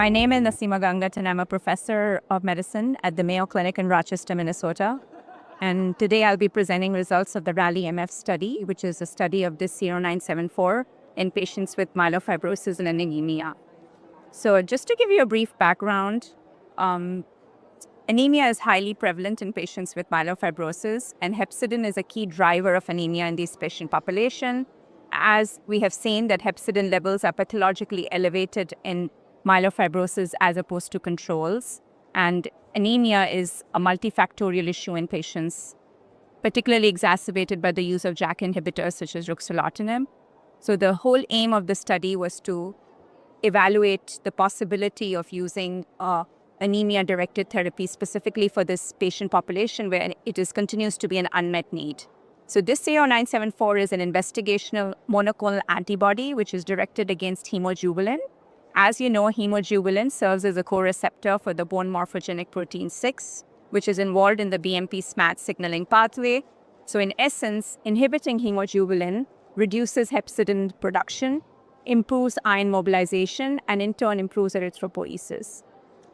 My name is Naseema Gangat, and I'm a professor of medicine at the Mayo Clinic in Rochester, Minnesota. And today I'll be presenting results of the RALI-MF study, which is a study of this 0974 in patients with myelofibrosis and anemia. So just to give you a brief background, anemia is highly prevalent in patients with myelofibrosis, and hepcidin is a key driver of anemia in this patient population. As we have seen that hepcidin levels are pathologically elevated in myelofibrosis as opposed to controls. And anemia is a multifactorial issue in patients, particularly exacerbated by the use of JAK inhibitors such as ruxolitinib. So the whole aim of the study was to evaluate the possibility of using anemia-directed therapy specifically for this patient population where it continues to be an unmet need. So this 0974 is an investigational monoclonal antibody which is directed against hemojuvelin. As you know, hemojuvelin serves as a co-receptor for the bone morphogenic protein 6, which is involved in the BMP-SMAD signaling pathway. So in essence, inhibiting hemojuvelin reduces hepcidin production, improves iron mobilization, and in turn improves erythropoiesis.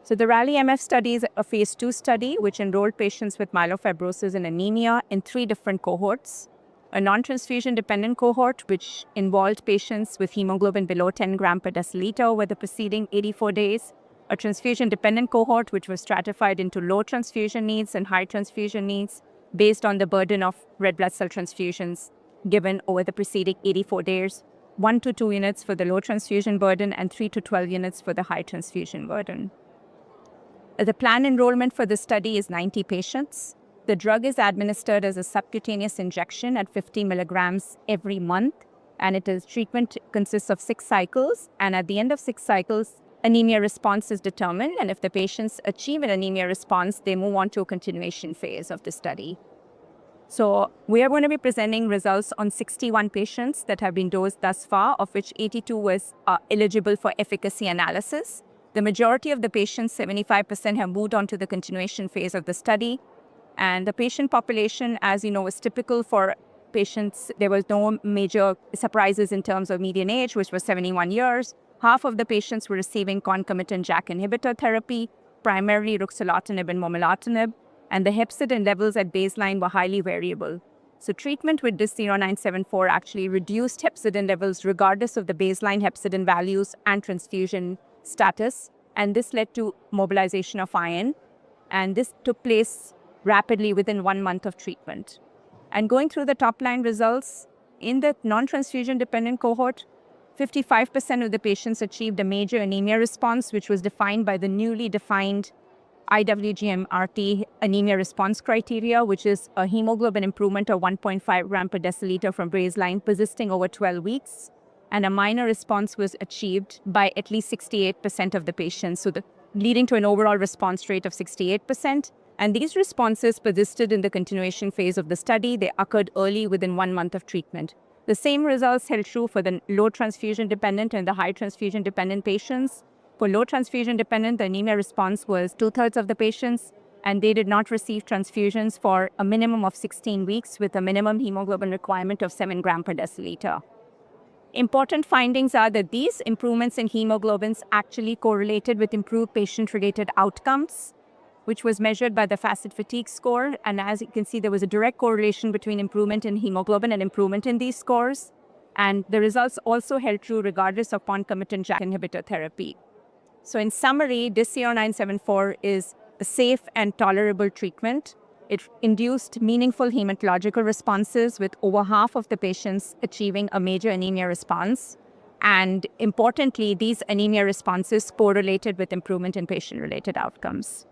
So the RALI-MF study is a phase 2 study which enrolled patients with myelofibrosis and anemia in 3 different cohorts. A non-transfusion dependent cohort which involved patients with hemoglobin below 10 gram per deciliter over the preceding 84 days. A transfusion dependent cohort which was stratified into low transfusion needs and high transfusion needs based on the burden of red blood cell transfusions given over the preceding 84 days. 1 to 2 units for the low transfusion burden and 3 to 12 units for the high transfusion burden. The planned enrollment for this study is 90 patients. The drug is administered as a subcutaneous injection at 50 milligrams every month, and treatment consists of 6 cycles, and at the end of 6 cycles, anemia response is determined, and if the patients achieve an anemia response, they move on to a continuation phase of the study. So we are going to be presenting results on 61 patients that have been dosed thus far, of which 82 was eligible for efficacy analysis. The majority of the patients, 75%, have moved on to the continuation phase of the study. And the patient population, as you know, was typical for patients. There was no major surprises in terms of median age, which was 71 years. Half of the patients were receiving concomitant JAK inhibitor therapy, primarily ruxolitinib and momelotinib, and the hepcidin levels at baseline were highly variable. So treatment with this 0974 actually reduced hepcidin levels regardless of the baseline hepcidin values and transfusion status, and this led to mobilization of iron, and this took place rapidly within 1 month of treatment. And going through the top-line results, in the non-transfusion dependent cohort, 55% of the patients achieved a major anemia response, which was defined by the newly defined IWG-MRT anemia response criteria, which is a hemoglobin improvement of 1.5 gram per deciliter from baseline persisting over 12 weeks. And a minor response was achieved by at least 68% of the patients, so leading to an overall response rate of 68%. And these responses persisted in the continuation phase of the study. They occurred early within 1 month of treatment. The same results held true for the low transfusion dependent and the high transfusion dependent patients. For low transfusion dependent, the anemia response was 2/3 of the patients, and they did not receive transfusions for a minimum of 16 weeks with a minimum hemoglobin requirement of 7 gram per deciliter. Important findings are that these improvements in hemoglobins actually correlated with improved patient-related outcomes, which was measured by the FACIT-Fatigue score. And as you can see, there was a direct correlation between improvement in hemoglobin and improvement in these scores. And the results also held true regardless of concomitant JAK inhibitor therapy. So in summary, this 0974 is a safe and tolerable treatment. It induced meaningful hematological responses with over half of the patients achieving a major anemia response. And importantly, these anemia responses correlated with improvement in patient-related outcomes.